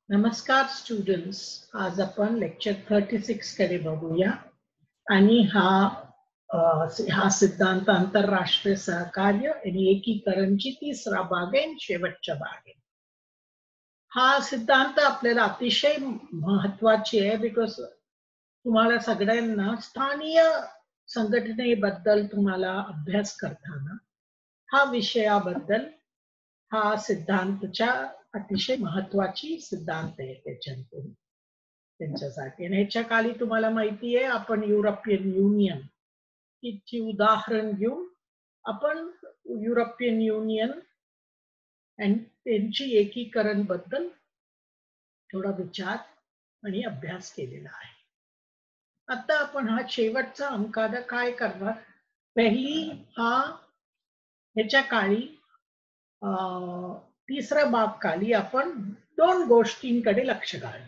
नमस्कार स्टुडंट्स. आज आपण लेक्चर 36 कडे बघूया आणि हा सिद्धांत आंतरराष्ट्रीय सहकार्य आणि एकीकरणची तिसरा भाग आहे, शेवटचा भाग आहे. हा सिद्धांत आपल्याला अतिशय महत्वाची आहे बिकॉज तुम्हाला सगळ्यांना स्थानिक संघटनेबद्दल तुम्हाला अभ्यास करताना हा विषयाबद्दल हा सिद्धांतच्या अतिशय महत्वाची सिद्धांत आहे त्यांच्यासाठी. आणि ह्याच्या खाली तुम्हाला माहिती आहे आपण युरोपियन युनियन ची उदाहरण घेऊन आपण युरोपियन युनियन आणि त्यांची एकीकरण बद्दल थोडा विचार आणि अभ्यास केलेला आहे. आता आपण हा शेवटचा अंकादा काय करणार, पहिली ह्याच्या काळी तिसऱ्या भाग खाली आपण दोन गोष्टींकडे लक्ष घालू.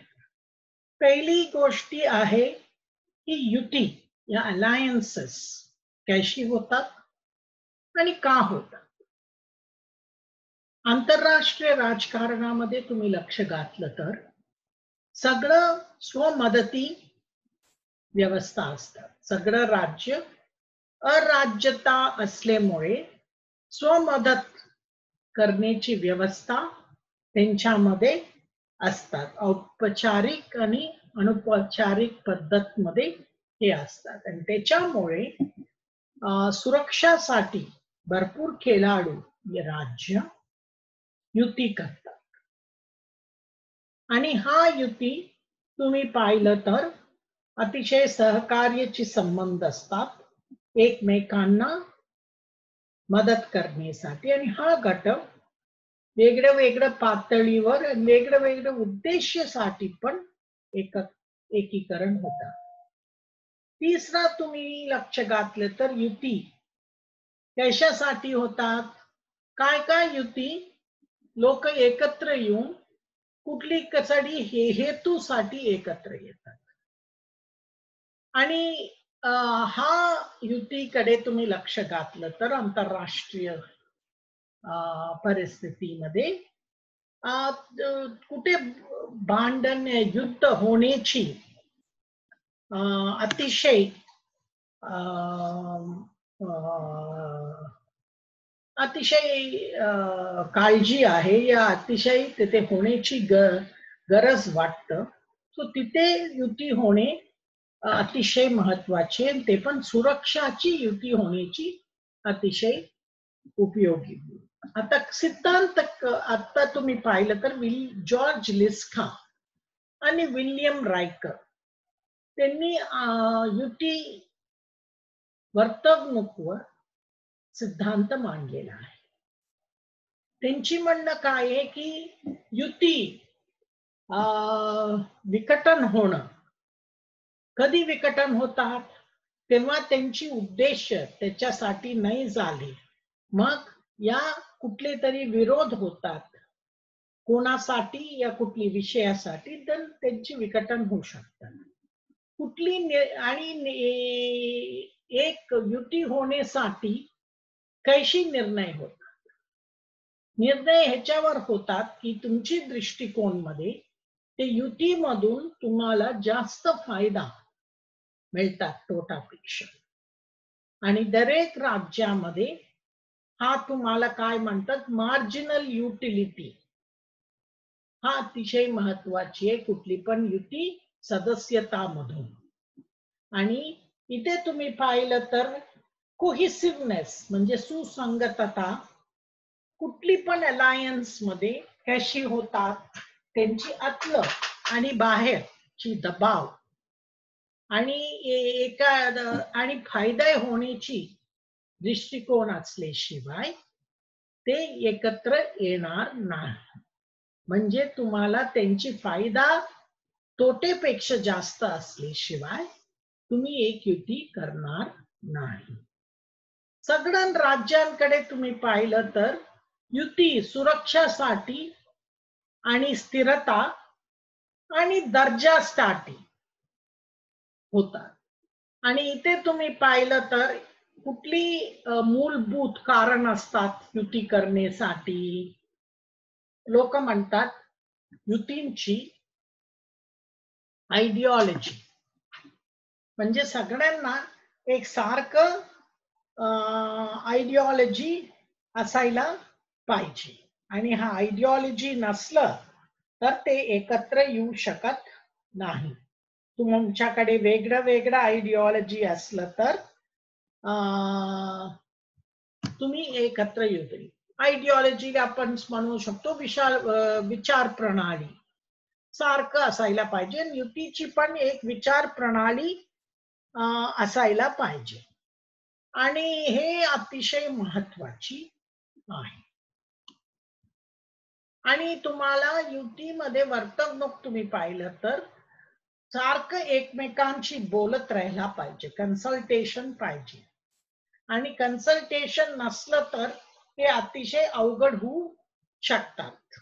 पहिली गोष्टी आहे की युती या अलायन्सेस कशी होतात आणि का होतात. आंतरराष्ट्रीय राजकारणामध्ये तुम्ही लक्ष घातलं तर सगळं स्वमदती व्यवस्था असतात. सगळं राज्य अराज्यता असल्यामुळे स्वमदत करण्याची व्यवस्था त्यांच्यामध्ये असतात. औपचारिक आणि अनौपचारिक पद्धतमध्ये हे असतात आणि त्याच्यामुळे सुरक्षासाठी भरपूर खेळाडू राज्य युती करतात. आणि हा युती तुम्ही पाहिलं तर अतिशय सहकार्याची संबंध असतात एकमेकांना मदत करण्यासाठी. आणि हा गट वेगळ्या वेगळ्या पातळीवर वेगळ्या वेगळ्या उद्देशासाठी पण एकीकरण होतात. तिसरा तुम्ही लक्ष घातलं तर युती कशासाठी होतात, काय काय युती लोक एकत्र येऊन कुठली कसडी हेतूसाठी एकत्र येतात. आणि हा युतीकडे तुम्ही लक्ष घातलं तर आंतरराष्ट्रीय परिस्थितीमध्ये कुठे भांडण युद्ध होण्याची अतिशय काळजी आहे या अतिशय तिथे होण्याची गरज वाटतं. सो तिथे युती होणे अतिशय महत्वाचे, ते पण सुरक्षाची युती होण्याची अतिशय उपयोगी. आता सिद्धांत आता तुम्ही पाहिलं तर जॉर्ज लिस्का आणि विल्यम रायकर त्यांनी युती वर्तवणूकवर सिद्धांत मांडलेला आहे. त्यांची म्हणणं काय आहे की युती विघटन होणं, कधी विघटन होतात तेव्हा त्यांची उद्देश त्याच्यासाठी नाही झाले, मग या कुठले तरी विरोध होतात कोणासाठी या कुठली विषयासाठी, तर त्यांची विघटन होऊ शकतात. कुठली आणि एक युती होण्यासाठी कैशी निर्णय होतात. निर्णय ह्याच्यावर होतात की तुमची दृष्टिकोनमध्ये ते युतीमधून तुम्हाला जास्त फायदा मिळतात तोटापेक्षा. आणि दरेक राज्यामध्ये हा तुम्हाला काय म्हणतात मार्जिनल युटिलिटी हा अतिशय महत्वाची आहे कुठली पण युती सदस्यतामधून. आणि इथे तुम्ही पाहिलं तर कोहिसिव्हनेस म्हणजे सुसंगतता कुठली पण अलायन्स मध्ये कशी होतात, त्यांची आतलं आणि बाहेरची दबाव आणि आणि फायदा होण्याची दृष्टिकोन असल्याशिवाय ते एकत्र येणार नाही. म्हणजे तुम्हाला त्यांची फायदा तोटेपेक्षा जास्त असल्याशिवाय तुम्ही एक युती करणार नाही. सगळ्या राज्यांकडे तुम्ही पाहिलं तर युती सुरक्षासाठी आणि स्थिरता आणि दर्जासाठी होतात. आणि इथे तुम्ही पाहिलं तर कुठली मूलभूत कारण असतात युती करण्यासाठी. लोक म्हणतात युतींची आयडिओलॉजी म्हणजे सगळ्यांना एक सारखं आयडिओलॉजी असायला पाहिजे आणि हा आयडिओलॉजी नसलं तर ते एकत्र येऊ शकत नाही. तुमच्याकडे वेगळं वेगळं आयडिओलॉजी असलं तर तुम्ही एकत्र येऊ. आयडिओलॉजी आपण म्हणू शकतो विचार प्रणाली सारखं असायला पाहिजे. युतीची पण एक विचार प्रणाली असायला पाहिजे आणि हे अतिशय महत्वाची आहे. आणि तुम्हाला युतीमध्ये वर्तवणूक तुम्ही पाहिलं तर सारखं एकमेकांशी बोलत राहायला पाहिजे, कन्सल्टेशन पाहिजे आणि कन्सल्टेशन नसलं तर ते अतिशय अवघड होऊ शकतात.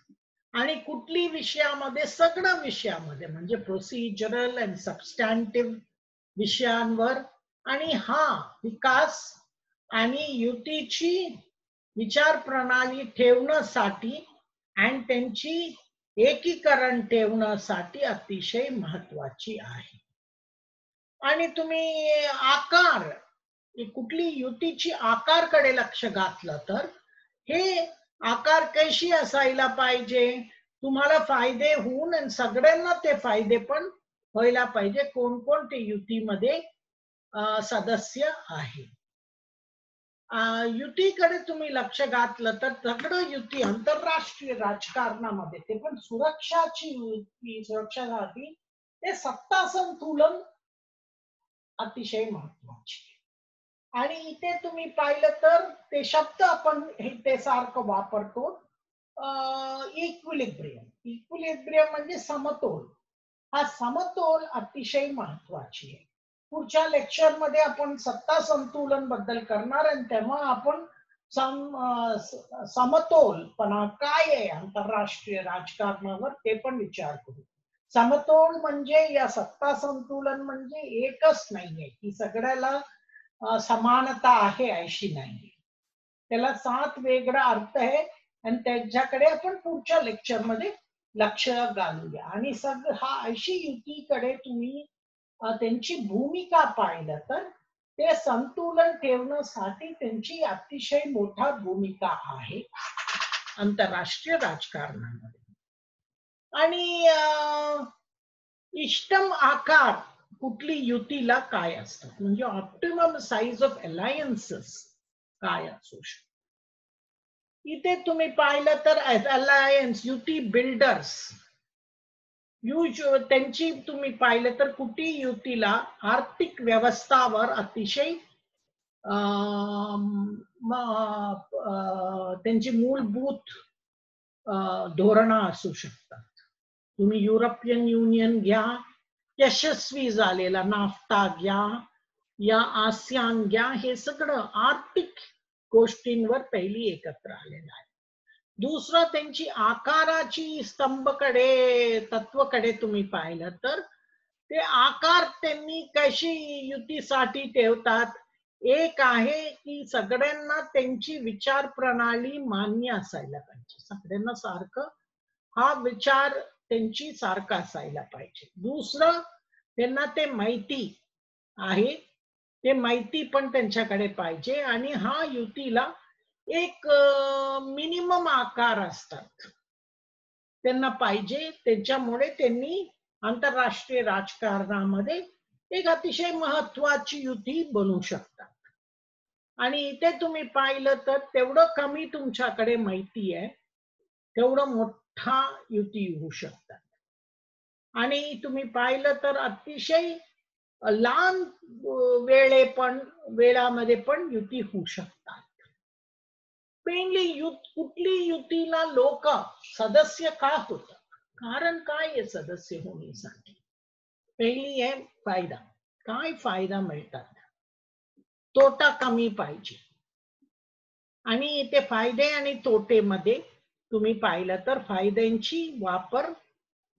आणि कुठली विषयामध्ये सगळं विषयामध्ये म्हणजे प्रोसिजरल अँड सबस्टॅन्टिव्ह विषयांवर आणि हा विकास आणि युतीची विचार प्रणाली ठेवण्यासाठी आणि त्यांची एकीकरण ठेवण्यासाठी अतिशय महत्वाची आहे. आणि तुम्ही आकार कुठली युतीची आकारकडे लक्ष घातलं तर हे आकार कशी असायला पाहिजे, तुम्हाला फायदे होऊन आणि सगळ्यांना ते फायदे पण व्हायला पाहिजे. कोणकोणते युतीमध्ये सदस्य आहे. युतीकडे तुम्ही लक्ष घातलं तर सगळं युती आंतरराष्ट्रीय राजकारणामध्ये ते पण सुरक्षाची युती सुरक्षासाठी ते सत्ता संतुलन अतिशय महत्वाचे. आणि इथे तुम्ही पाहिलं तर ते शब्द आपण ते सारखं वापरतो इक्विलिब्रियम. इक्विलिब्रियम म्हणजे समतोल. हा समतोल अतिशय महत्वाची आहे. पुढच्या लेक्चर मध्ये आपण सत्ता संतुलन बद्दल करणार आणि तेव्हा आपण समतोलपणा काय आहे आंतरराष्ट्रीय राजकारणावर ते पण विचार करू. समतोल म्हणजे या सत्ता संतुलन म्हणजे एकच नाहीये की सगळ्याला समानता आहे अशी नाही. त्याला 7 वेगळा अर्थ आहे आणि त्याच्याकडे आपण पुढच्या लेक्चर मध्ये लक्ष घालूया. आणि हा अशी युतीकडे तुम्ही त्यांची भूमिका पाहिलं तर ते संतुलन ठेवण्यासाठी त्यांची अतिशय मोठा भूमिका आहे आंतरराष्ट्रीय राजकारणामध्ये. आणि इष्टम आकार कुठली युतीला काय असतात म्हणजे ऑप्टिमम साइज ऑफ अलायन्सेस काय असू शकतो. इथे तुम्ही पाहिलं तर अलायन्स युती बिल्डर्स त्यांची तुम्ही पाहिलं तर कुठली युतीला आर्थिक व्यवस्थावर अतिशय त्यांची मूलभूत धोरणं असू शकतात. तुम्ही युरोपियन युनियन घ्या, यशस्वी झालेला नाफ्ता घ्या या आसियान घ्या, हे सगळं आर्थिक गोष्टींवर पहिली एकत्र आलेलं आहे. दुसरं त्यांची आकाराची स्तंभकडे तत्वकडे तुम्ही पाहिलं तर ते आकार त्यांनी कशी युतीसाठी ठेवतात. एक आहे की सगळ्यांना त्यांची विचार प्रणाली मान्य असायला पाहिजे, सगळ्यांना सारखं हा विचार त्यांची सारखा असायला पाहिजे. दुसरं त्यांना ते माहिती आहे, ते माहिती पण त्यांच्याकडे पाहिजे. आणि हा युतीला एक मिनिमम आकार असतात त्यांना पाहिजे. त्याच्यामुळे त्यांनी आंतरराष्ट्रीय राजकारणामध्ये एक अतिशय महत्वाची युती बनवू शकतात. आणि इथे तुम्ही पाहिलं तर तेवढं कमी तुमच्याकडे माहिती आहे तेवढं मोठा युती होऊ शकतात. आणि तुम्ही पाहिलं तर अतिशय लहान वेळामध्ये पण युती होऊ शकतात. मेनली कुठली युतीला लोक सदस्य का होतात, कारण काय आहे सदस्य होण्यासाठी. पहिली आहे फायदा. काय फायदा मिळतात, तोटा कमी पाहिजे. आणि ते फायदे आणि तोटेमध्ये तुम्ही पाहिलं तर फायद्यांची वापर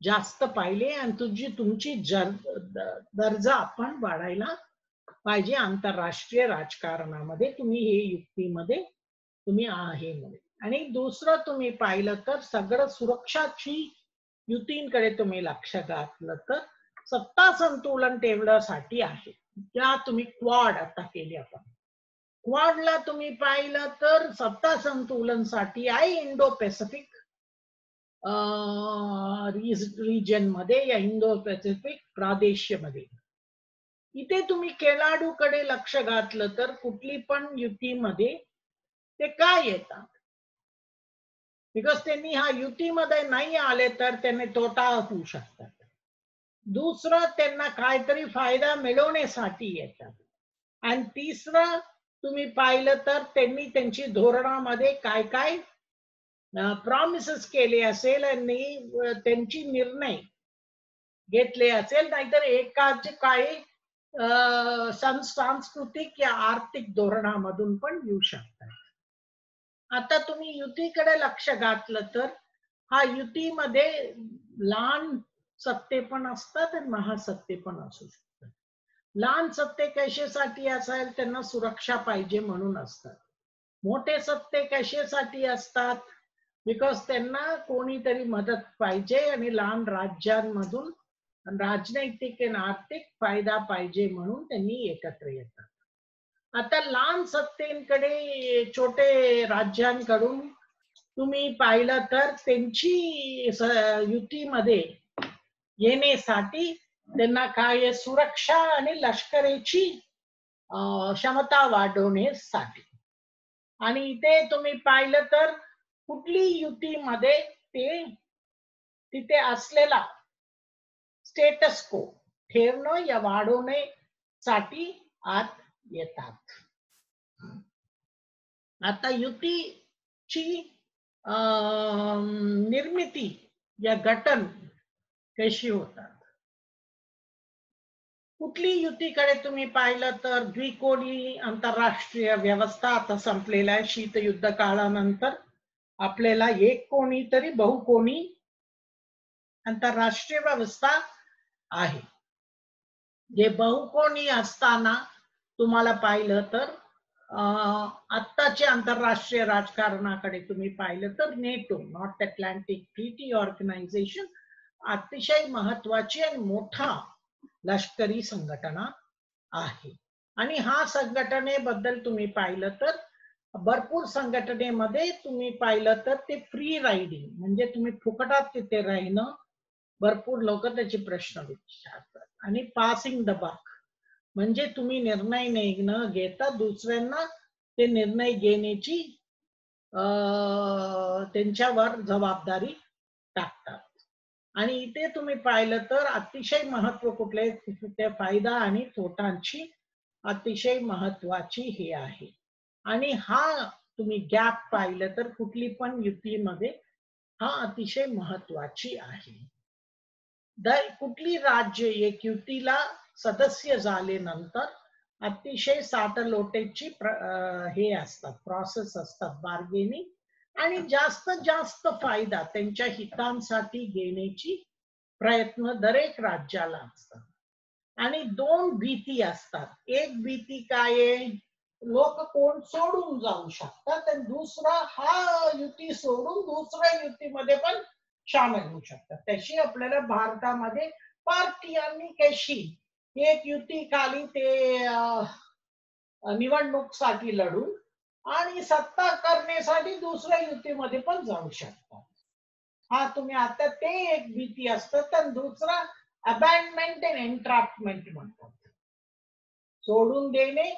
जास्त पाहिले आणि तुमची दर्जा आपण वाढायला पाहिजे आंतरराष्ट्रीय राजकारणामध्ये. तुम्ही हे युक्तीमध्ये तुम्ही आहे. आणि दुसरं तुम्ही पाहिलं तर सगळं सुरक्षाची युतींकडे तुम्ही लक्ष घातलं तर सत्ता संतुलन ठेवण्यासाठी आहे. त्या तुम्ही क्वाड आता केली. आपण क्वाडला तुम्ही पाहिलं तर सत्ता संतुलनसाठी आहे इंडो पॅसिफिक रिजन मध्ये या इंडो पॅसिफिक प्रादेशिकमध्ये. इथे तुम्ही खेळाडूकडे लक्ष घातलं तर कुठली पण युतीमध्ये ते काय येतात, बिकॉज त्यांनी हा युतीमध्ये नाही आले तर त्यांनी तोटा होऊ शकतात. दुसरं त्यांना काहीतरी फायदा मिळवण्यासाठी येतात. आणि तिसरं तुम्ही पाहिलं तर त्यांनी त्यांची धोरणामध्ये काय काय प्रॉमिसेस केले असेल आणि त्यांची निर्णय घेतले असेल, नाहीतर एकाच काही सांस्कृतिक या आर्थिक धोरणामधून पण येऊ शकतात. आता तुम्ही युतीकडे लक्ष घातलं तर हा युतीमध्ये लहान सत्ते पण असतात आणि महासत्ते पण असू शकतात. लहान सत्ते कशासाठी असेल, त्यांना सुरक्षा पाहिजे म्हणून असतात. मोठे सत्ते कशासाठी असतात, बिकॉज त्यांना कोणीतरी मदत पाहिजे आणि लहान राज्यांमधून राजनैतिक आणि आर्थिक फायदा पाहिजे म्हणून त्यांनी एकत्र येतात. आता लहान सत्तेकडे छोटे राज्यांकडून तुम्ही पाहिलं तर त्यांची युतीमध्ये येण्यासाठी त्यांना काय सुरक्षा आणि लष्करीची क्षमता वाढवण्यासाठी. आणि इथे तुम्ही पाहिलं तर कुठली युतीमध्ये ते तिथे असलेला स्टेटस को ठेवणं या वाढवण्यासाठी आत येतात. आता युतीची निर्मिती या गठन कशी होतात. कुठली युतीकडे तुम्ही पाहिलं तर द्विकोणी आंतरराष्ट्रीय व्यवस्था आता संपलेल्या आहे. शीतयुद्ध काळानंतर आपल्याला एक कोणी तरी बहुकोणी आंतरराष्ट्रीय व्यवस्था आहे. जे बहुकोणी असताना तुम्हाला पाहिलं तर आत्ताच्या आंतरराष्ट्रीय राजकारणाकडे तुम्ही पाहिलं तर NATO, North Atlantic Treaty Organisation, अतिशय महत्वाची आणि मोठा लष्करी संघटना आहे. आणि हा संघटनेबद्दल तुम्ही पाहिलं तर भरपूर संघटनेमध्ये तुम्ही पाहिलं तर ते फ्री रायडिंग म्हणजे तुम्ही फुकटात तिथे राहणं, भरपूर लोक त्याचे प्रश्न विचारतात. आणि पासिंग द बक म्हणजे तुम्ही निर्णय न घेता दुसऱ्यांना ते निर्णय घेण्याची त्यांच्यावर जबाबदारी टाकतात. आणि इथे तुम्ही पाहिलं तर अतिशय महत्व कुठले ते फायदा आणि तोटांची अतिशय महत्वाची हे आहे. आणि हा तुम्ही गॅप पाहिलं तर कुठली पण युतीमध्ये हा अतिशय महत्वाची आहे. कुठली राज्य एक युतीला सदस्य झाल्यानंतर अतिशय साठलोटेची हे असतात, प्रोसेस असतात बार्गेनिंग, आणि जास्तीत जास्त फायदा त्यांच्या हितांसाठी घेण्याची प्रयत्न दरेक राज्याला असतात. आणि दोन भीती असतात. एक भीती काय आहे, लोक कोण सोडून जाऊ शकतात, आणि दुसरा हा युती सोडून दुसऱ्या युतीमध्ये पण सामील होऊ शकतात. तशी आपल्याला भारतामध्ये पार्टी कशी एक युती खाली ते निवडणूकसाठी लढून आणि सत्ता करण्यासाठी दुसऱ्या युतीमध्ये पण जाऊ शकतात. हा तुम्ही आता ते एक भीती असतं. तर दुसरा अबॅन्डमेंट अँड एन्ट्रॅपमेंट म्हणतात, सोडून देणे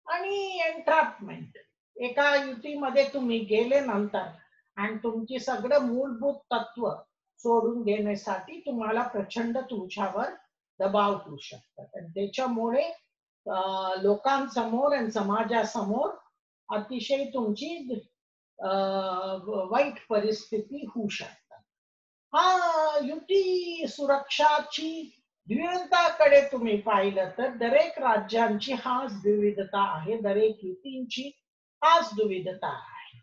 आणि एन्ट्रॅपमेंट. एका युतीमध्ये तुम्ही गेले नंतर आणि तुमची सगळं मूलभूत तत्व सोडून देण्यासाठी तुम्हाला प्रचंड तुमच्यावर दबाव होऊ शकतात, आणि त्याच्यामुळे लोकांसमोर आणि समाजासमोर अतिशय तुमची वाईट परिस्थिती होऊ शकतात. हा युती सुरक्षाची विविधताकडे तुम्ही पाहिलं तर दरेक राज्यांची हाच विविधता आहे, दरेक युतींची हाच विविधता आहे.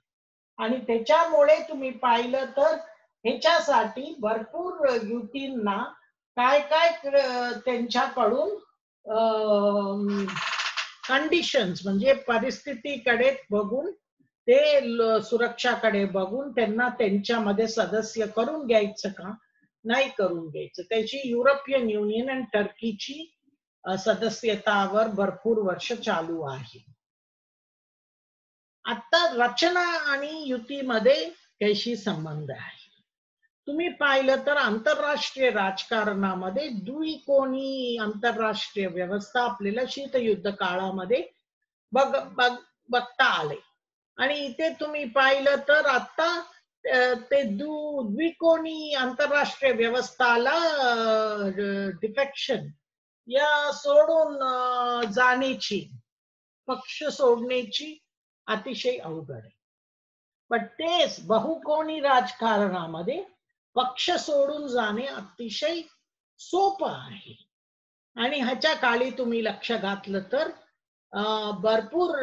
आणि त्याच्यामुळे तुम्ही पाहिलं तर ह्याच्यासाठी भरपूर युतींना काय काय त्यांच्याकडून कंडिशन्स म्हणजे परिस्थितीकडे बघून ते सुरक्षाकडे बघून त्यांना त्यांच्यामध्ये सदस्य करून घ्यायचं का, नाही करून घ्यायचं. त्याची युरोपियन युनियन आणि टर्कीची सदस्यतावर भरपूर वर्ष चालू आहे. आता रचना आणि युतीमध्ये त्याशी संबंध आहे. तुम्ही पाहिलं तर आंतरराष्ट्रीय राजकारणामध्ये द्विकोणी आंतरराष्ट्रीय व्यवस्था आपल्याला शीतयुद्ध काळामध्ये बघता आले. आणि इथे तुम्ही पाहिलं तर आता ते द्विकोणी आंतरराष्ट्रीय व्यवस्थाला डिफेक्शन या सोडून जाण्याची, पक्ष सोडण्याची अतिशय अवघड आहे. पण तेच बहुकोणी राजकारणामध्ये पक्ष सोडून जाणे अतिशय सोपं आहे. आणि ह्याच्या काळी तुम्ही लक्ष घातलं तर भरपूर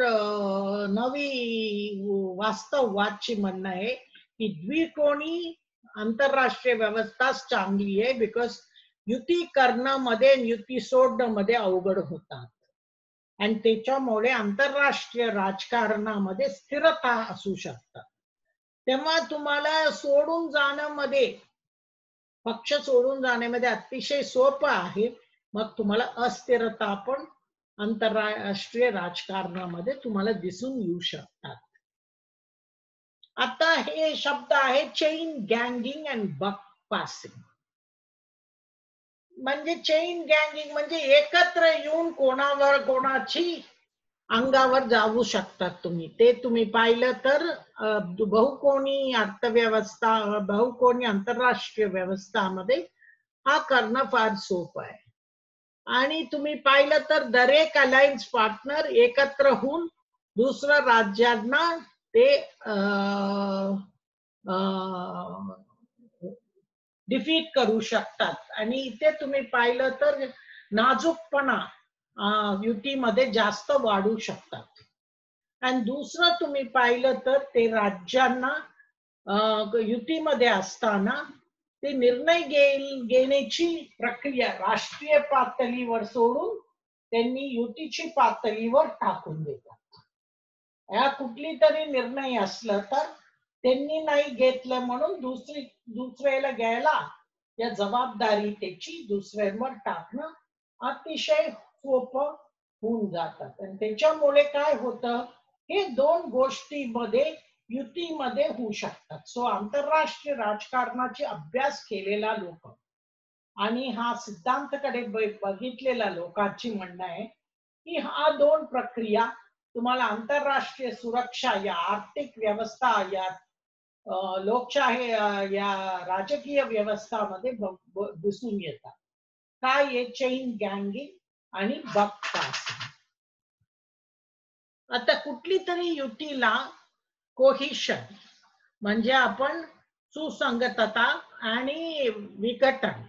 नवी वास्तववादची म्हणणं आहे की द्विकोणी आंतरराष्ट्रीय व्यवस्थाच चांगली आहे, बिकॉज युती करणं युती सोडणं अवघड होतात आणि त्याच्यामुळे आंतरराष्ट्रीय राजकारणामध्ये स्थिरता असू शकतात. तेव्हा तुम्हाला सोडून जाण्यामध्ये, पक्ष सोडून जाण्यामध्ये अतिशय सोपं आहे. मग तुम्हाला अस्थिरता पण आंतरराष्ट्रीय राजकारणामध्ये तुम्हाला दिसून येऊ शकतात. आता हे शब्द आहे चेन गँगिंग अँड बक पासिंग. म्हणजे चेन गँगिंग म्हणजे एकत्र येऊन कोणाची अंगावर जाऊ शकतात तुम्ही. ते तुम्ही पाहिलं तर बहुकोणी अर्थव्यवस्था, बहुकोणी आंतरराष्ट्रीय व्यवस्थामध्ये हा करणं फार सोपं आहे. आणि तुम्ही पाहिलं तर दरेक अलायन्स पार्टनर एकत्र होऊन दुसऱ्या राज्यांना ते डिफीट करू शकतात. आणि इथे तुम्ही पाहिलं तर नाजूकपणा युतीमध्ये जास्त वाढू शकतात. आणि दुसरं तुम्ही पाहिलं तर ते राज्यांना युतीमध्ये असताना ते निर्णय घेण्याची प्रक्रिया राष्ट्रीय पातळीवर सोडून त्यांनी युतीची पातळीवर टाकून देतात. या कुठली तरी निर्णय असलं तर त्यांनी नाही घेतलं म्हणून दुसऱ्याला घ्यायला या जबाबदारी त्याची दुसऱ्यांवर टाकणं अतिशय सोपं होऊन जातात. आणि त्याच्यामुळे काय होतं, हे दोन गोष्टीमध्ये युतीमध्ये होऊ शकतात. सो आंतरराष्ट्रीय राजकारणाचे अभ्यास केलेला लोक आणि हा सिद्धांताकडे बघितलेल्या लोकांची म्हणणं आहे की हा दोन प्रक्रिया तुम्हाला आंतरराष्ट्रीय सुरक्षा या आर्थिक व्यवस्था या लोकशाही या राजकीय व्यवस्थामध्ये दिसून येतात. काय आहे चेन गँगिंग आणि बक पासिंग. आता कुठली तरी युतीला कोहिशन म्हणजे आपण सुसंगतता आणि विघटन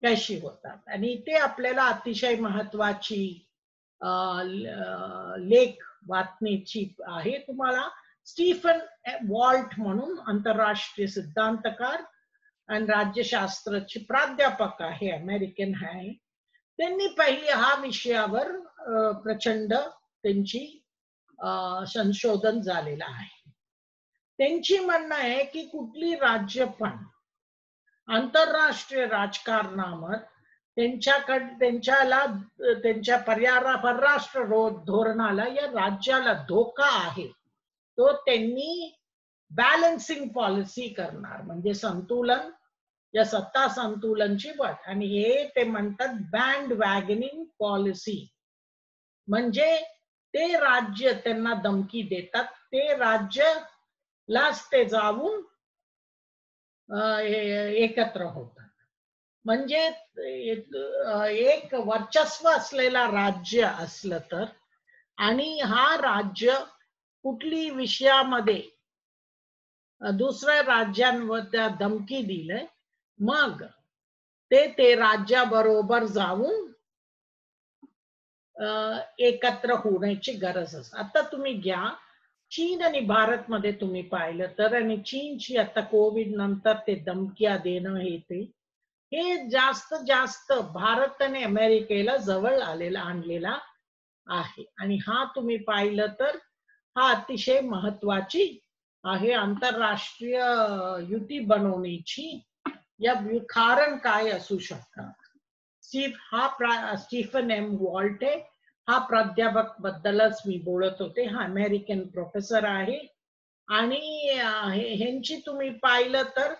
कशी होतात. आणि ते आपल्याला अतिशय महत्वाची लेख वाचण्याची आहे. तुम्हाला स्टीफन वॉल्ट म्हणून आंतरराष्ट्रीय सिद्धांतकार आणि राज्यशास्त्राचे प्राध्यापक आहे, अमेरिकन आहे. त्यांनी पहिली हा विषयावर प्रचंड त्यांची संशोधन झालेलं आहे. त्यांची म्हणणं आहे की कुठली राज्य पण आंतरराष्ट्रीय राजकारणावर त्यांच्या परराष्ट्र धोरणाला या राज्याला धोका आहे, तो त्यांनी बॅलन्सिंग पॉलिसी करणार. म्हणजे संतुलन या सत्ता संतुलनची बट. आणि हे ते म्हणतात बँड वॅगनिंग पॉलिसी. म्हणजे ते राज्य त्यांना धमकी देतात, ते राज्यलाच ते जाऊन एकत्र होतात. म्हणजे एक वर्चस्व असलेला राज्य असलं तर आणि हा राज्य कुठली विषयामध्ये दुसऱ्या राज्यांवर त्या धमकी दिले, मग ते राज्याबरोबर जाऊन एकत्र होण्याची गरज असते. आता तुम्ही घ्या चीन आणि भारत मध्ये तुम्ही पाहिलं तर, आणि चीनची आता कोविड नंतर ते धमक्या देणं हे जास्त भारत आणि अमेरिकेला जवळ आणलेला आहे. आणि हा तुम्ही पाहिलं तर हा अतिशय महत्वाची आहे आंतरराष्ट्रीय युती बनवण्याची या कारण काय असू शकतात. स्टीफन एम वॉल्टे हा प्राध्यापक बद्दलच मी बोलत होते. हा अमेरिकन प्रोफेसर आहे आणि ह्यांची तुम्ही पाहिलं तर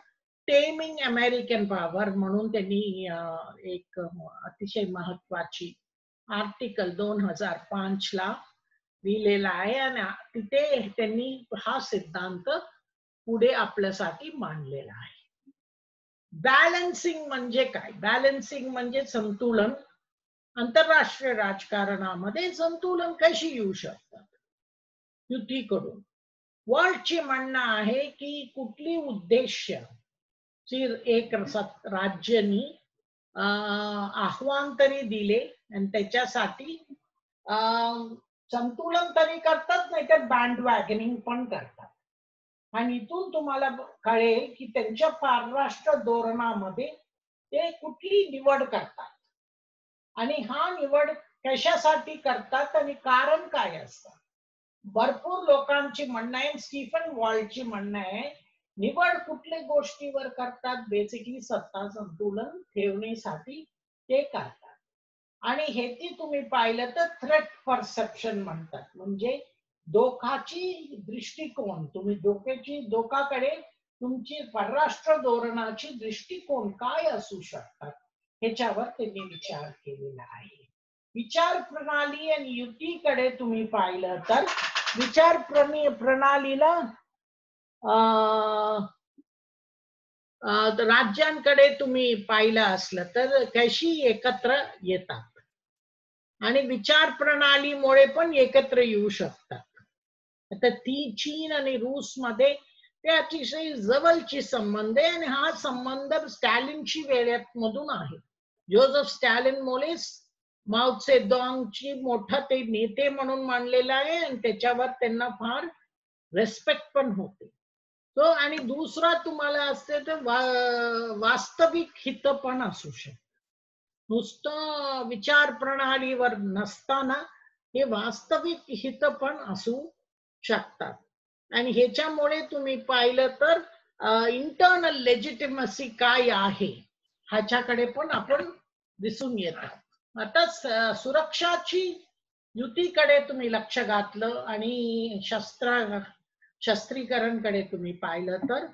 टेमिंग अमेरिकन पॉवर म्हणून त्यांनी एक अतिशय महत्वाची आर्टिकल 2005 ला लिहिलेला आहे आणि तिथे त्यांनी हा सिद्धांत पुढे आपल्यासाठी मांडलेला आहे. बॅलन्सिंग म्हणजे काय? बॅलन्सिंग म्हणजे संतुलन. आंतरराष्ट्रीय राजकारणामध्ये संतुलन कशी येऊ शकतात युतीकडून. वॉल्टचे म्हणणं आहे की कुठली उद्देश एक राज्यांनी आव्हान तरी दिले आणि त्याच्यासाठी संतुलन तरी करतात, नाही तर बँड वॅगनिंग पण करतात. आणि इथून तुम्हाला कळेल की त्यांच्या परराष्ट्र धोरणामध्ये ते कुठली निवड करतात आणि हा निवड कशासाठी करतात आणि कारण काय असतं. भरपूर लोकांची म्हणणं आहे, स्टीफन वॉल्टची म्हणणं आहे, निवड कुठल्या गोष्टीवर करतात, बेसिकली सत्ता संतुलन ठेवण्यासाठी ते करतात. आणि हे ती तुम्ही पाहिलं तर थ्रेट परसेप्शन म्हणतात, म्हणजे धोकाची दृष्टिकोन. तुम्ही धोकाकडे तुमची परराष्ट्र धोरणाची दृष्टिकोन काय असू शकतात ह्याच्यावर त्यांनी विचार केलेला आहे. विचार प्रणाली आणि युतीकडे तुम्ही पाहिलं तर विचार प्रणालीला राज्यांकडे तुम्ही पाहिलं असलं तर कशी एकत्र येतात आणि विचार प्रणालीमुळे पण एकत्र येऊ शकतात. आता चीन आणि रूस मध्ये ते अतिशय जवळची संबंध आहे आणि हा संबंध स्टॅलिनची वेळेत मधून आहे. जोसेफ स्टॅलिन मुळेच माओ त्से मोठा ते नेते म्हणून मानलेला आहे आणि त्याच्यावर त्यांना फार रेस्पेक्ट पण होते. तो आणि दुसरा तुम्हाला असते तर वास्तविक हित पण असू शकते. नुसतं विचार प्रणालीवर नसताना हे वास्तविक हित पण असू शकतात. आणि ह्याच्यामुळे तुम्ही पाहिलं तर इंटरनल लेजिटिमसी काय आहे ह्याच्याकडे पण आपण दिसून येतात. आता सुरक्षाची युतीकडे तुम्ही लक्ष घातलं आणि शस्त्रीकरणकडे तुम्ही पाहिलं तर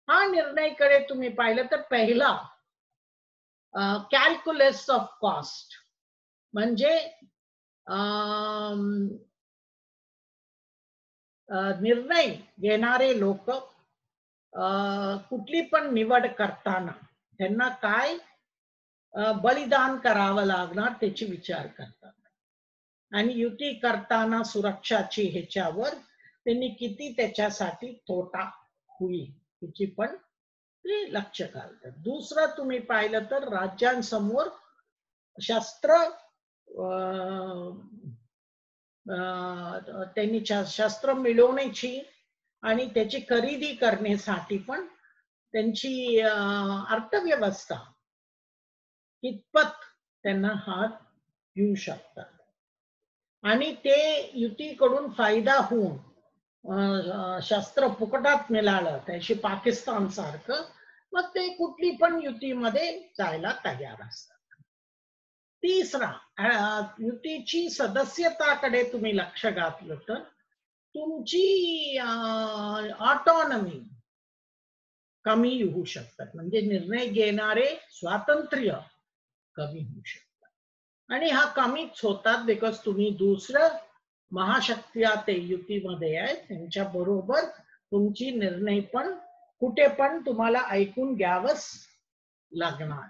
हा निर्णयकडे तुम्ही पाहिलं तर पहिला कॅल्क्युलस ऑफ कॉस्ट म्हणजे निर्णय घेणारे लोक कुठली पण निवड करताना त्यांना काय बलिदान करावं लागणार त्याची विचार करतात आणि युती करताना सुरक्षाची ह्याच्यावर त्यांनी किती त्याच्यासाठी तोटा होईल त्याची पण ते लक्ष घालतात. दुसरं तुम्ही पाहिलं तर राज्यांसमोर शस्त्र त्यांनी शस्त्र मिळवण्याची आणि त्याची खरेदी करण्यासाठी पण त्यांची अर्थव्यवस्था कितपत त्यांना हात येऊ शकतात आणि ते युतीकडून फायदा होऊन शस्त्र फुकटात मिळालं त्याशी पाकिस्तान सारखं मग ते कुठली पण युतीमध्ये जायला तयार असतात. तिसरा युतीची सदस्यताकडे तुम्ही लक्ष घातलं तर तुमची ऑटोनॉमी कमी होऊ शकतात, म्हणजे निर्णय घेणारे स्वातंत्र्य कमी होऊ शकतात आणि हा कमीच होतात बिकॉज तुम्ही दुसरं महाशक्त्या ते युतीमध्ये आहेत त्यांच्या बरोबर तुमची निर्णय पण कुठे पण तुम्हाला ऐकून घ्यावंच लागणार.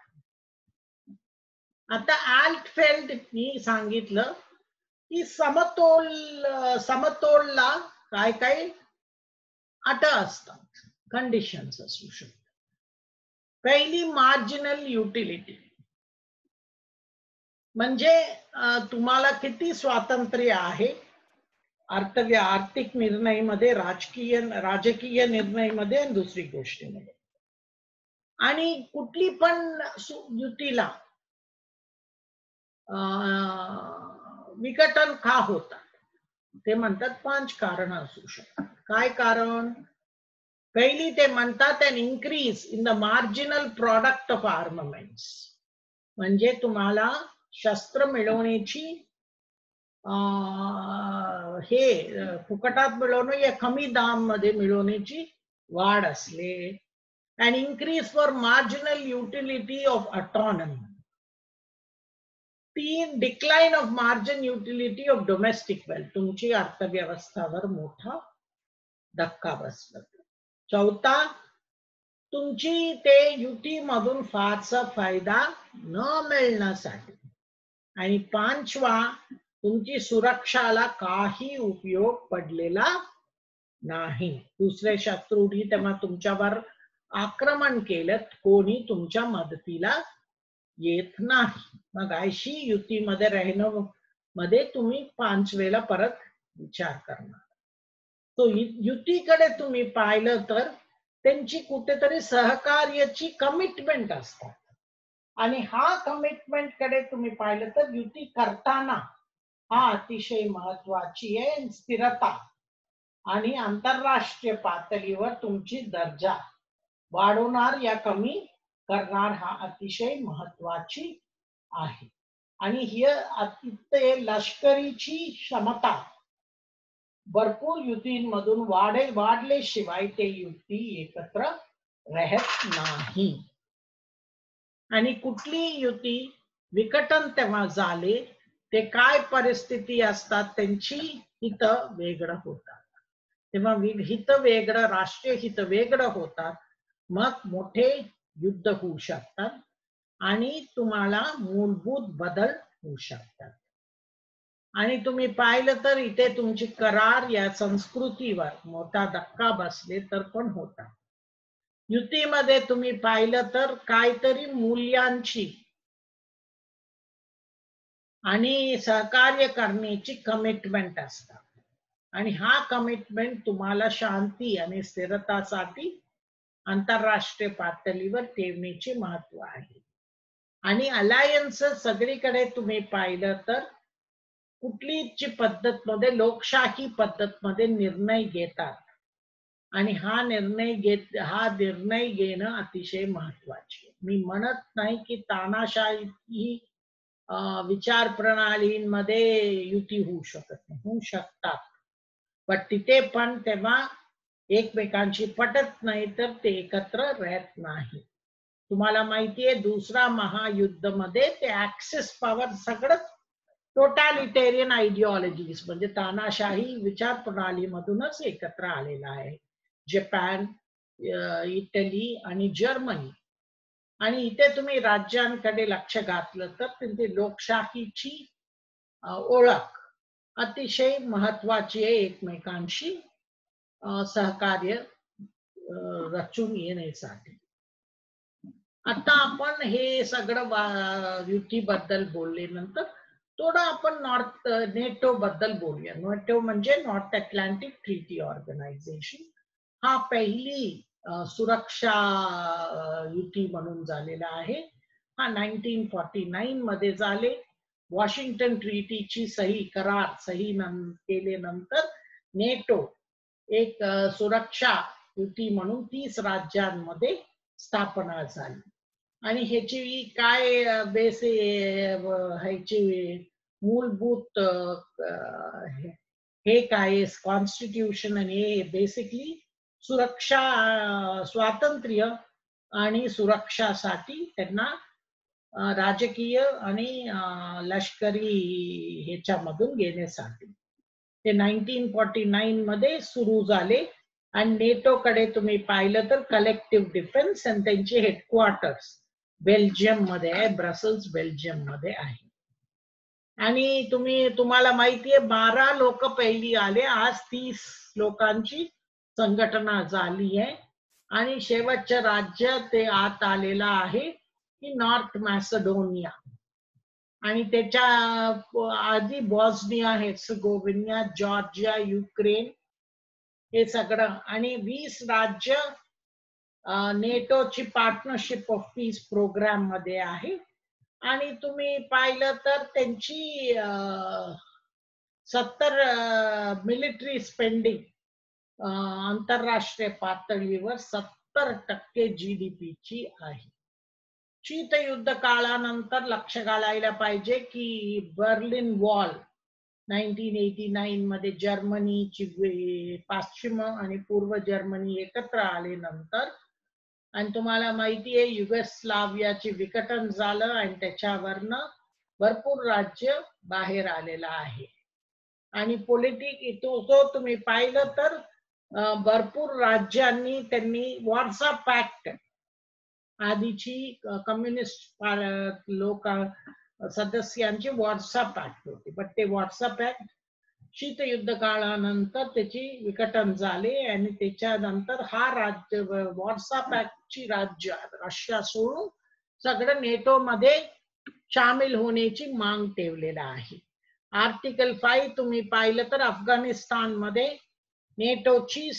आता आल्टफेल्डनी सांगितलं की समतोलला काय काय अट असतात, कंडिशन्स असू शकतात. पहिली मार्जिनल युटिलिटी म्हणजे तुम्हाला किती स्वातंत्र्य आहे आर्थिक निर्णयामध्ये, राजकीय निर्णयामध्ये आणि दुसरी गोष्टीमध्ये. आणि कुठली पण युतीला विघटन का होतात ते म्हणतात 5 कारण असू शकतात. काय कारण? पहिली ते म्हणतात an increase in the marginal product of armaments, म्हणजे तुम्हाला शस्त्र मिळवण्याची हे फुकटात मिळवणं या कमी दाम मध्ये मिळवण्याची वाढ असले. And increase for marginal utility of autonomy. 3 decline of margin utility of domestic wealth, तुमची अर्थव्यवस्थावर मोठा धक्का बसला. 4था, तुमची ते युतीमधून फारसा फायदा न मिळण्यासाठी. आणि 5वा, तुमची सुरक्षाला काही उपयोग पडलेला नाही. दुसरे शत्रूंनी तेव्हा तुमच्यावर आक्रमण केलं, कोणी तुमच्या मदतीला येत नाही. मग अशी युतीमध्ये राहणं मध्ये तुम्ही 5 वेळा परत विचार करणार. तो युतीकडे तुम्ही पाहिलं तर त्यांची कुठेतरी सहकार्याची कमिटमेंट असतात. आणि हा कमिटमेंट कडे तुम्ही पाहिलं तर युती करताना हा अतिशय महत्वाची आहे. स्थिरता आणि आंतरराष्ट्रीय पातळीवर तुमची दर्जा वाढवणार या कमी करणार हा अतिशय महत्वाची आहे. आणि ही लष्करीची क्षमता भरपूर युतींमधून वाढल्याशिवाय ते युती एकत्र राहत नाही. आणि कुठली युती विघटन तेव्हा झाले ते काय परिस्थिती असतात, त्यांची हित वेगळं होतात. तेव्हा हित वेगळं, राष्ट्रीय हित वेगळं होतात. मग मोठे युद्ध होऊ शकतात आणि तुम्हाला मूलभूत बदल होऊ शकतात. आणि तुम्ही पाहिलं तर इथे तुमची करार या संस्कृतीवर मोठा धक्का बसले तर पण होता. युतीमध्ये तुम्ही पाहिलं तर काहीतरी मूल्यांची आणि सहकार्य करण्याची कमिटमेंट असतात. आणि हा कमिटमेंट तुम्हाला शांती आणि स्थिरतासाठी आंतरराष्ट्रीय पातळीवर ठेवण्याचे महत्व आहे. आणि अलायन्स सगळीकडे तुम्ही पाहिलं तर कुठलीची पद्धत मध्ये लोकशाही पद्धत मध्ये निर्णय घेतात. आणि हा निर्णय घेणं अतिशय महत्वाचे. मी म्हणत नाही की तानाशाही विचार प्रणालींमध्ये युती होऊ शकत नाही, होऊ शकतात, पण तिथे पण तेव्हा एकमेकांशी पटत नाही तर ते एकत्र राहत नाही. तुम्हाला माहितीये दुसरा महायुद्ध मध्ये ते ऍक्सेस पॉवर सगळं टोटॅलिटेरियन आयडिओलॉजीज म्हणजे तानाशाही विचार प्रणालीमधूनच एकत्र आलेला आहे. जपान, इटली आणि जर्मनी. आणि इथे तुम्ही राज्यांकडे लक्ष घातलं तर त्यांची लोकशाहीची ओळख अतिशय महत्वाची आहे. एकमेकांशी सहकार्य रचून येण्यासाठी. आता आपण हे सगळं युतीबद्दल बोलल्यानंतर थोडं आपण नेटो बद्दल बोलूया. नेटो म्हणजे नॉर्थ अटलांटिक ट्रीटी ऑर्गनायझेशन. हा पहिली सुरक्षा युती म्हणून झालेला आहे. हा 1949 मध्ये झाले. वॉशिंग्टन ट्रीटीची करार केल्यानंतर नेटो एक सुरक्षा युती म्हणून 30 राज्यांमध्ये स्थापना झाली. आणि ह्याची काय ह्याची मूलभूत हे काय कॉन्स्टिट्यूशन आणि हे बेसिकली सुरक्षा, स्वातंत्र्य आणि सुरक्षासाठी त्यांना राजकीय आणि लष्करी ह्याच्यामधून घेण्यासाठी ते 1949 मध्ये सुरू झाले. आणि नेटो कडे तुम्ही पाहिलं तर कलेक्टिव्ह डिफेन्स आणि त्यांचे हेडक्वार्टर्स बेल्जियम मध्ये आहे, ब्रसेल्स बेल्जियम मध्ये आहे. आणि तुम्हाला माहितीये 12 लोक पहिली आले, आज 30 लोकांची संघटना झाली आहे. आणि शेवटच्या राज्य ते आत आलेला आहे की नॉर्थ मॅसेडोनिया. आणि त्याच्या आधी बॉस्निया, हेर्झगोव्हिना, जॉर्जिया, युक्रेन हे सगळं. आणि 20 राज्य नेटोची पार्टनरशिप ऑफ पीस प्रोग्राम मध्ये आहे. आणि तुम्ही पाहिलं तर त्यांची 70 मिलिटरी स्पेंडिंग आंतरराष्ट्रीय पातळीवर 70% GDP ची आहे. शीतयुद्ध काळानंतर लक्ष घालायला पाहिजे की बर्लिन वॉल 1989 मध्ये जर्मनीची पश्चिम आणि पूर्व जर्मनी एकत्र आले नंतर, आणि तुम्हाला माहिती आहे युगोस्लावियाचे विघटन झालं आणि त्याच्यावरनं भरपूर राज्य बाहेर आलेला आहे. आणि जो तुम्ही पाहिलं तर भरपूर राज्यांनी त्यांनी वॉर्सा पॅक्ट, आधीची कम्युनिस्ट लोक सदस्यांची वॉर्सा पॅक्ट होती, पण ते वॉर्सा पॅक्ट शीतयुद्ध काळानंतर त्याची विघटन झाले आणि त्याच्यानंतर हा राज्य वॉर्सा पॅक्टची राज्य रशिया सोडून सगळं नेटो मध्ये सामील होण्याची मांग ठेवलेला आहे. आर्टिकल 5 तुम्ही पाहिलं तर अफगाणिस्तान मध्ये नेटोची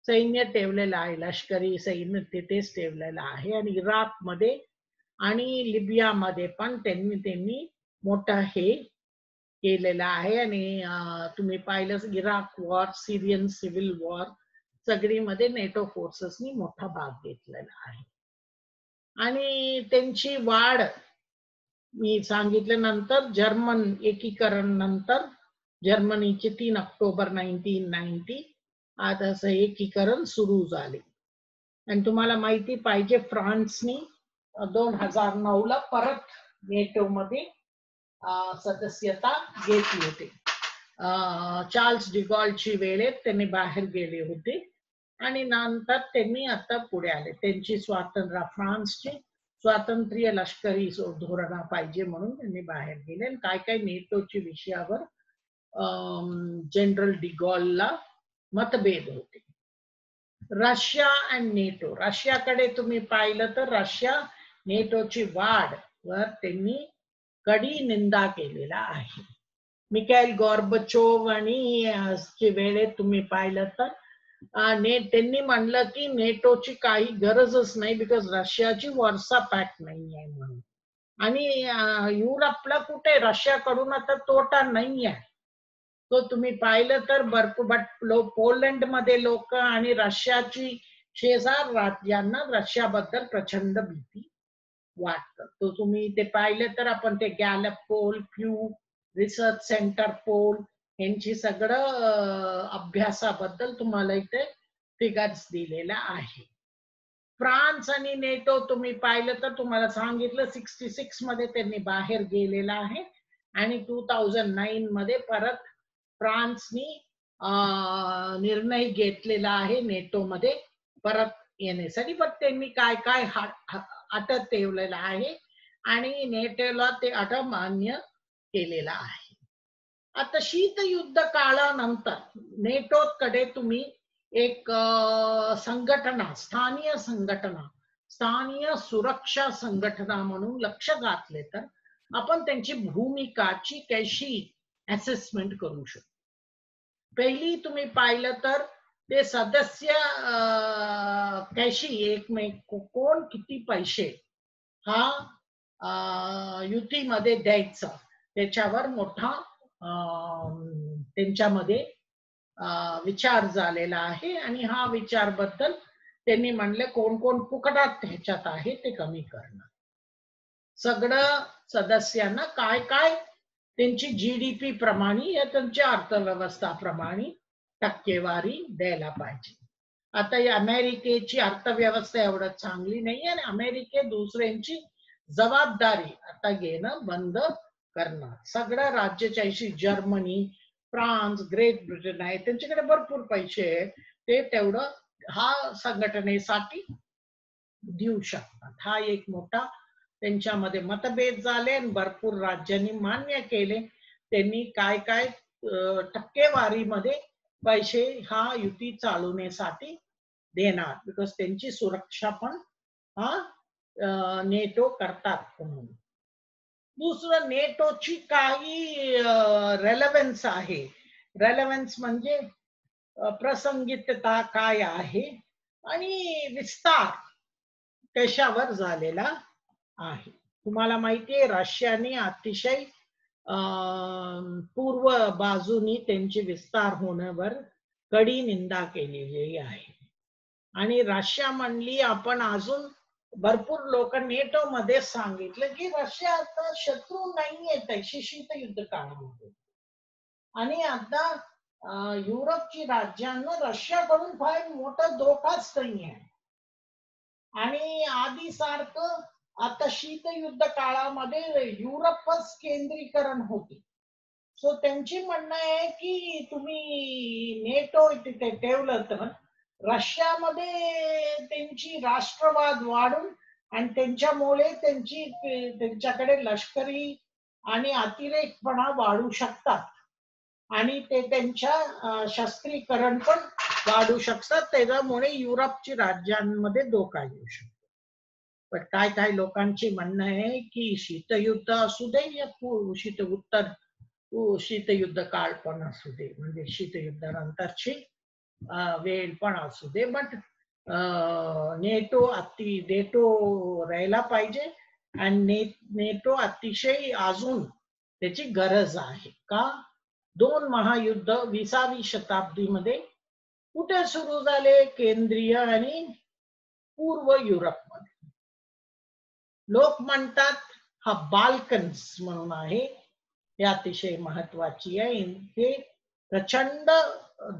सैन्य ठेवलेलं आहे, लष्करी सैन्य तिथेच ठेवलेलं आहे. आणि इराक मध्ये आणि लिबियामध्ये पण त्यांनी मोठं हे केलेलं आहे. आणि तुम्ही पाहिलं Iraq war, Syrian civil war सगळीमध्ये नेटो फोर्सेसनी मोठा भाग घेतलेला आहे. आणि त्यांची वाढ मी सांगितल्यानंतर जर्मन एकीकरण नंतर जर्मनीचे 3 ऑक्टोबर 1990 आज असं एकीकरण सुरू झाले. आणि तुम्हाला माहिती पाहिजे फ्रान्सनी 2009 ला परत नेटो मध्ये सदस्यता घेतली होती. चार्ल्स डिगॉलची वेळेत त्यांनी बाहेर गेले होते आणि नंतर त्यांनी आता पुढे आले. त्यांची फ्रान्सची स्वातंत्र्य लष्करी धोरण पाहिजे म्हणून त्यांनी बाहेर गेले. आणि काय काय नेटोच्या विषयावर जनरल डिगॉलला मतभेद होते. रशिया आणि नेटो, रशियाकडे तुम्ही पाहिलं तर रशिया नेटोची वाढ वर त्यांनी कडी निंदा केलेला आहे. मिखाईल गॉर्बचोव आणि वेळेत तुम्ही पाहिलं तर त्यांनी म्हणलं की नेटोची काही गरजच नाही, बिकॉज रशियाची वॉर्सा पॅक्ट नाही आहे म्हणून. आणि युरोपला कुठे रशियाकडून आता तोटा नाही आहे. तो तुम्ही पाहिलं तर पोलंड मध्ये लोक आणि रशियाची शेजार राज्यांना रशियाबद्दल प्रचंड भीती वाटतं. तो तुम्ही ते पाहिलं तर आपण ते Gallup poll, Pew Research Center poll यांची सगळं अभ्यासाबद्दल तुम्हाला इथे फिगर्स दिलेला आहे. फ्रान्स आणि नेटो तुम्ही पाहिलं तर तुम्हाला सांगितलं 66 मध्ये त्यांनी बाहेर गेलेला आहे आणि 2009 मध्ये परत फ्रान्सनी निर्णय घेतलेला आहे नेटो मध्ये परत येण्यासाठी. पण त्यांनी काय काय अटक ठेवलेला आहे आणि नेटोला ते अटक मान्य केलेला आहे. आता शीतयुद्ध काळानंतर नेटोकडे तुम्ही एक संघटना, स्थानीय सुरक्षा संघटना म्हणून लक्ष घातले तर आपण त्यांची भूमिकाची कशी असेसमेंट करू शकतो. पहिली तुम्ही पाहिलं तर ते सदस्य कशी कोण किती पैसे हा युतीमध्ये द्यायचा त्याच्यावर मोठा त्यांच्यामध्ये विचार झालेला आहे. आणि हा विचार बद्दल त्यांनी म्हणले कोण कोण फुकटात ह्याच्यात आहे ते कमी करणं. सगळं सदस्यांना काय काय त्यांची जीडीपी प्रमाणे या त्यांच्या अर्थव्यवस्थाप्रमाणे टक्केवारी द्यायला पाहिजे. आता या अमेरिकेची अर्थव्यवस्था एवढं चांगली नाही आणि अमेरिके दुसऱ्यांची जबाबदारी आता घेणं बंद करणार. सगळ्या राज्याच्या जर्मनी, फ्रान्स, ग्रेट ब्रिटन आहे त्यांच्याकडे भरपूर पैसे आहेत, ते तेवढं हा संघटनेसाठी देऊ शकतात. हा एक मोठा त्यांच्यामध्ये मतभेद झाले आणि भरपूर राज्यांनी मान्य केले. त्यांनी काय काय टक्केवारीमध्ये पैसे हा युती चालवण्यासाठी देणार, बिकॉज त्यांची सुरक्षा पण हा नेटो करतात म्हणून. दुसरं नेटोची काही रेलेव्हन्स आहे. रेलेव्हन्स म्हणजे प्रसंगितता काय आहे आणि विस्तार कशावर झालेला आहे. तुम्हाला माहितीये रशियाने अतिशय पूर्व बाजूनी त्यांची विस्तार होण्यावर कडी निंदा केलेली आहे. आणि रशिया म्हणली आपण अजून भरपूर लोक नेटो मध्ये सांगितलं की रशिया आता शत्रू नाहीये त्याशी शीतयुद्ध काळामध्ये. आणि आता युरोपची राज्यांना रशियाकडून फार मोठा धोकाच नाहीये. आणि आधी सारखं आता शीतयुद्ध काळामध्ये युरोपच केंद्रीकरण होते. सो त्यांची म्हणणं आहे की तुम्ही नेटो तिथे ठेवलं तर रशियामध्ये त्यांची राष्ट्रवाद वाढून आणि त्यांच्यामुळे त्यांच्याकडे लष्करी आणि अतिरेकपणा वाढू शकतात आणि ते त्यांच्या शस्त्रीकरण पण वाढू शकतात. त्याच्यामुळे युरोपची राज्यांमध्ये धोका येऊ शकतो. पण काय काय लोकांची म्हणणं आहे की शीतयुद्ध असू दे या शीतयुद्ध काळ पण असू दे, म्हणजे शीतयुद्धानंतरची वेळ पण असू दे, बट नेटो राहायला पाहिजे. आणि नेटो अतिशय अजून त्याची गरज आहे का? 2 महायुद्ध 20वी शताब्दीमध्ये कुठे सुरू झाले? केंद्रीय आणि पूर्व युरोपमध्ये. लोक म्हणतात हा बाल्कन्स म्हणून आहे, हे अतिशय महत्वाची आहे. हे प्रचंड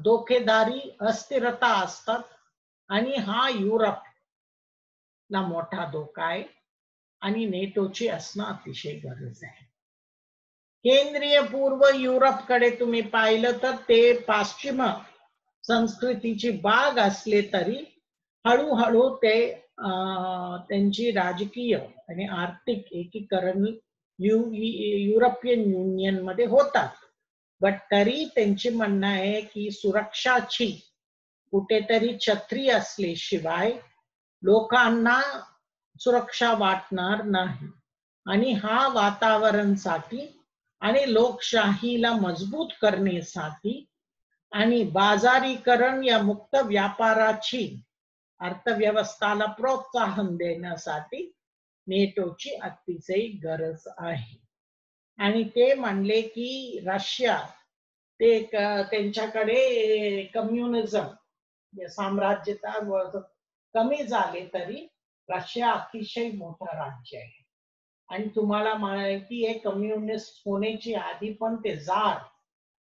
धोकेदारी अस्थिरता असतात आणि हा युरोपला मोठा धोका आहे आणि नेटोची असणं अतिशय गरज आहे. केंद्रीय पूर्व युरोपकडे तुम्ही पाहिलं तर ते पाश्चिम संस्कृतीची बाग असले तरी हळूहळू ते त्यांची राजकीय आणि आर्थिक एकीकरण युरोपियन युनियन मध्ये होतात. बट तरी त्यांची म्हणणं आहे की सुरक्षाची कुठेतरी छत्री असल्याशिवाय लोकांना सुरक्षा वाटणार नाही. आणि हा वातावरणासाठी आणि लोकशाहीला मजबूत करण्यासाठी आणि बाजारीकरण या मुक्त व्यापाराची अर्थव्यवस्थाला प्रोत्साहन देण्यासाठी नेटोची अतिशय गरज आहे. आणि ते म्हणले की रशिया ते त्यांच्याकडे कम्युनिझम साम्राज्यता कमी झाले तरी रशिया अतिशय मोठं राज्य आहे. आणि तुम्हाला माहिती आहे कम्युनिस्ट होण्याची आधी पण ते जार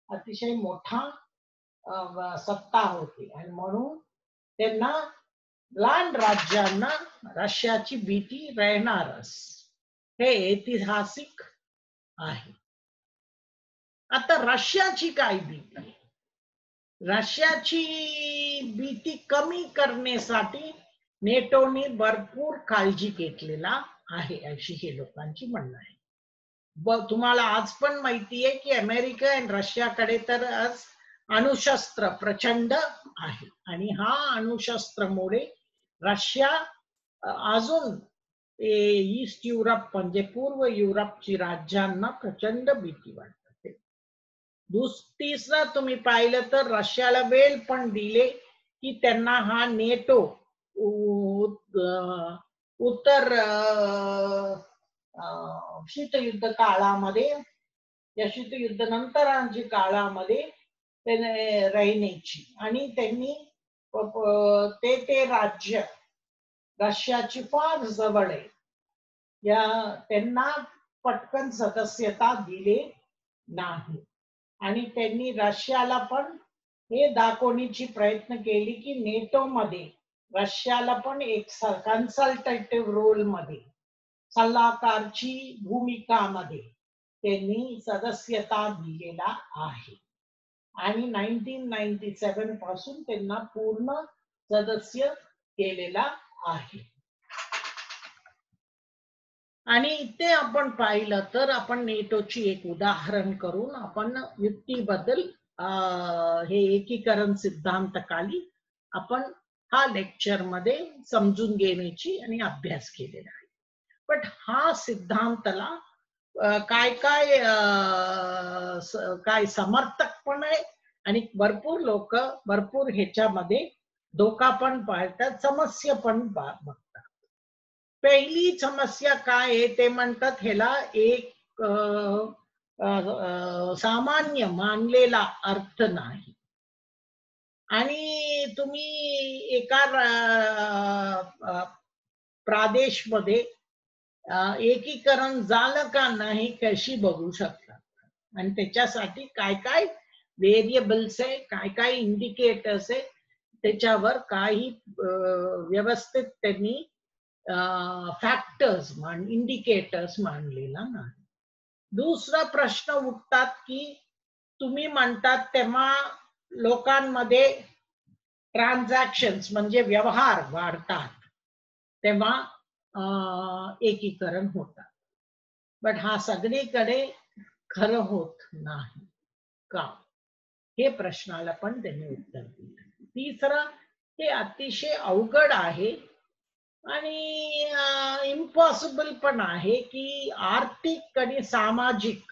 अतिशय मोठा सत्ता होती आणि म्हणून त्यांना लहान राज्यांना रशियाची भीती राहणारच. हे ऐतिहासिक आहे. आता रशियाची काय भीती? रशियाची भीती कमी करण्यासाठी नेटोने भरपूर काळजी घेतलेला आहे अशी हे लोकांची म्हणणं आहे. तुम्हाला आज पण माहिती आहे की अमेरिका आणि रशियाकडे तर आज अणुशस्त्र प्रचंड आहे आणि हा अणुशस्त्रामुळे रशिया अजून ईस्ट युरोप म्हणजे पूर्व युरोपची राज्यांना प्रचंड भीती वाटते. तिसरा तुम्ही पाहिलं तर रशियाला वेळ पण दिले की त्यांना हा नेटो उत्तर शीतयुद्ध काळामध्ये या शीतयुद्ध नंतरच्या काळामध्ये राहण्याची आणि त्यांनी ते राज्य रशियाची फार जवळ आहे या त्यांना पटकन सदस्यता दिले नाही. आणि त्यांनी रशियाला पण हे दाखवण्याची प्रयत्न केली की नेटो मध्ये रशियाला पण एक कन्सल्टेटिव्ह रोल मध्ये सल्लागारची भूमिकामध्ये त्यांनी सदस्यता दिलेला आहे. आणि 1997 पासून त्यांना पूर्ण सदस्य केलेला आहे. आणि इथे आपण पाहिलं तर आपण नेटोची एक उदाहरण करून आपण युक्तीबद्दल हे एकीकरण सिद्धांताखाली आपण हा लेक्चर मध्ये समजून घेण्याची आणि अभ्यास केलेला आहे. पण हा सिद्धांताला काय समर्थक पण आहे आणि भरपूर लोक भरपूर ह्याच्यामध्ये धोका पण पाहतात, समस्या पण बघतात. पहिली समस्या काय आहे ते म्हणतात ह्याला एक सामान्य मानलेला अर्थ नाही. आणि तुम्ही एका प्रदेशमध्ये एकीकरण झालं का नाही कशी बघू शकता. आणि त्याच्यासाठी काय काय व्हेरिएबल्स आहे, काय काय इंडिकेटर्स आहे, त्याच्यावर काही व्यवस्थित त्यांनी फॅक्टर्स इंडिकेटर्स मांडलेला नाही. दुसरा प्रश्न उठतात की तुम्ही म्हणतात तेव्हा लोकांमध्ये ट्रान्झॅक्शन्स म्हणजे व्यवहार वाढतात, तेव्हा एकीकरण होतात. बट हा सगळीकडे खरं होत नाही का, हे प्रश्नाला पण त्यांनी उत्तर दिलं. तिसरं, हे अतिशय अवघड आहे आणि इम्पॉसिबल पण आहे की आर्थिक आणि सामाजिक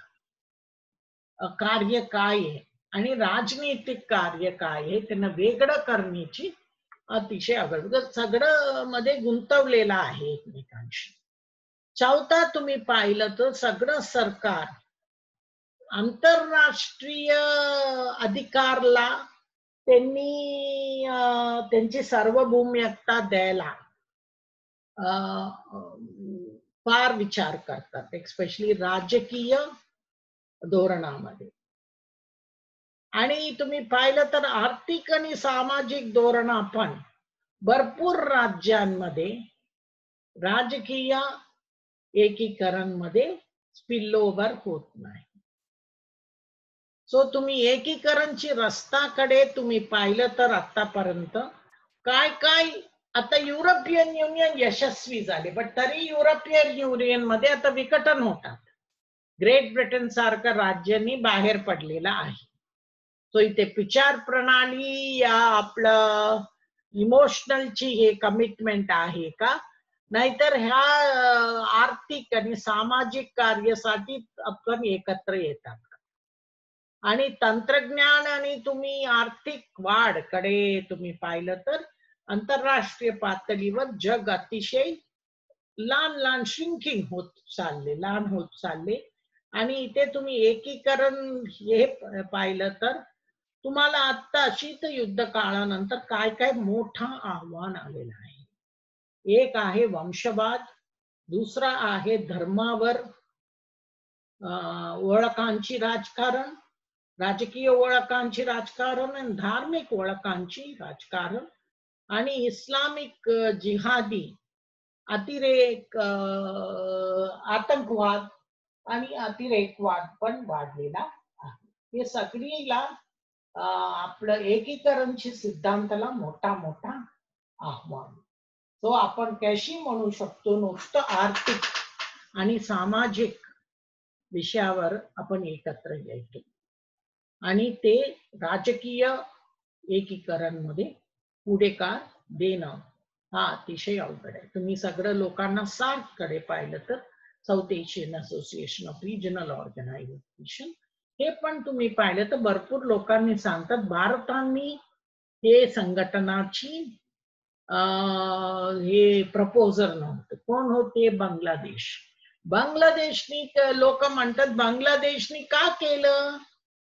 कार्य काय आहे आणि राजनीतिक कार्य काय आहे त्यांना वेगळं करण्याची अतिशय अवघड, सगळं मध्ये गुंतवलेलं आहे एकमेकांशी. चौथा, तुम्ही पाहिलं तर सगळं सरकार आंतरराष्ट्रीय अधिकारला त्यांनी त्यांची सार्वभौमिकता द्यायला फार विचार करतात, एक्स्पेशली राजकीय धोरणामध्ये. आणि तुम्ही पाहिलं तर आर्थिक आणि सामाजिक धोरण पण भरपूर राज्यांमध्ये राजकीय एकीकरण मध्ये स्पिल ओव्हर होत नाही. सो तुम्ही एकीकरणची रस्त्याकडे तुम्ही पाहिलं तर आतापर्यंत काय काय, आता युरोपियन युनियन यशस्वी झाले, पण तरी युरोपियन युनियन मध्ये आता विघटन होतात. ग्रेट ब्रिटन सारखं राज्यांनी बाहेर पडलेला आहे. सो इथे विचार प्रणाली या आपलं इमोशनलची हे कमिटमेंट आहे का, नाहीतर ह्या आर्थिक आणि सामाजिक कार्यासाठी आपण एकत्र येतात. आणि तंत्रज्ञान आणि तुम्ही आर्थिक वाढ कडे तुम्ही पाहिलं तर आंतरराष्ट्रीय पातळीवर जग अतिशय लहान लहान श्रिंकिंग होत चालले, लहान होत चालले. आणि इथे तुम्ही एकीकरण हे पाहिलं तर तुम्हाला आता शीतयुद्ध काळानंतर काय काय मोठं आव्हान आलेलं आहे. एक आहे वंशवाद, दुसरा आहे धर्मावर ओळखांची राजकारण, राजकीय ओळखांची राजकारण आणि धार्मिक ओळखांची राजकारण, आणि इस्लामिक जिहादी अतिरेक आतंकवाद आणि अतिरेकवाद पण वाढलेला आहे. हे सगळीला आपलं एकीकरणची सिद्धांताला मोठा मोठा आव्हान. तो आपण कशी म्हणू शकतो नुसतं आर्थिक आणि सामाजिक विषयावर आपण एकत्र यायचो आणि ते राजकीय एकीकरण मध्ये पुढेकार देणं हा अतिशय अवघड आहे. तुम्ही सगळं लोकांना सार्क कडे पाहिलं तर South Asian Association of Regional Organisation, हे पण तुम्ही पाहिलं तर भरपूर लोकांनी सांगतात भारताने हे संघटनाची हे प्रपोजर नव्हतं. कोण होते? बांगलादेश. बांगलादेशनी लोक म्हणतात बांगलादेशनी का केलं,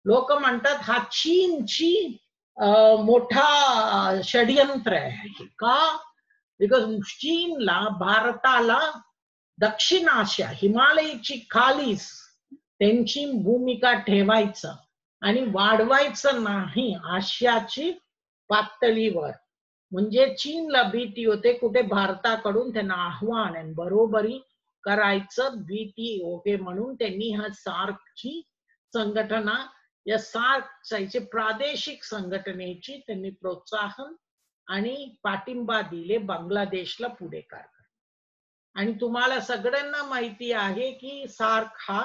लोक म्हणतात हा चीनची मोठा षडयंत्र आहे का, बिकॉज चीनला भारताला दक्षिण आशिया हिमालयाची खालीच त्यांची भूमिका ठेवायचं आणि वाढवायचं नाही आशियाची पातळीवर. म्हणजे चीनला भीती होते कुठे भारताकडून त्यांना आव्हान आणि बरोबरी करायचं भीती ओके, म्हणून त्यांनी हा सार्कची संघटना, या सार्कचे प्रादेशिक संघटनेची त्यांनी प्रोत्साहन आणि पाठिंबा दिले बांगलादेशला पुढे कर. आणि तुम्हाला सगळ्यांना माहिती आहे की सार्क हा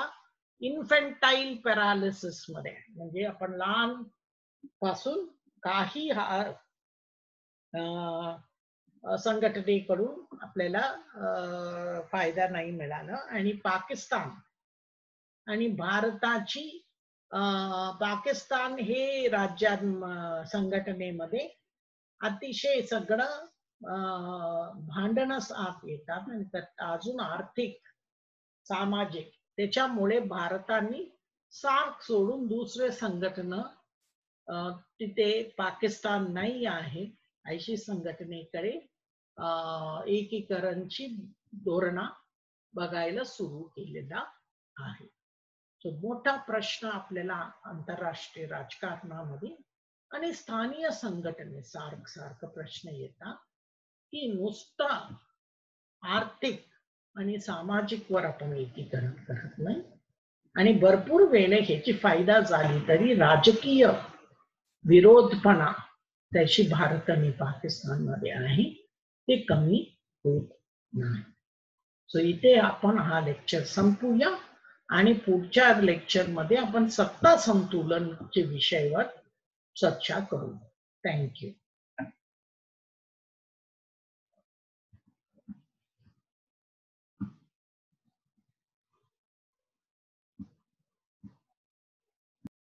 इन्फेंटाईल पॅरालिसिस मध्ये, म्हणजे आपण लहान पासून काही हा संघटनेकडून आपल्याला फायदा नाही मिळाला. आणि पाकिस्तान आणि भारताची पाकिस्तान हे राज्यां संघटनेमध्ये अतिशय सगळं भांडणच आत येतात आणि अजून आर्थिक सामाजिक, त्याच्यामुळे भारताने सार्क सोडून दुसरे संघटना तिथे पाकिस्तान नाही आहे, ऐशी संघटनेकडे एकीकरणची धोरणा बघायला सुरू केलेला आहे. तो मोठा प्रश्न आपल्याला आंतरराष्ट्रीय राजकारणामध्ये आणि स्थानीय संघटने सारखा प्रश्न येतात की नुसता आर्थिक आणि सामाजिक वर आपण एकीकरण करत नाही आणि भरपूर वेळे ह्याची फायदा झाली तरी राजकीय विरोधपणा त्याची भारत आणि पाकिस्तानमध्ये आहे ते कमी होत नाही. सो इथे आपण हा लेक्चर संपूया आणि पुढच्या लेक्चर मध्ये आपण सत्ता संतुलनच्या विषयावर चर्चा करू. थँक्यू.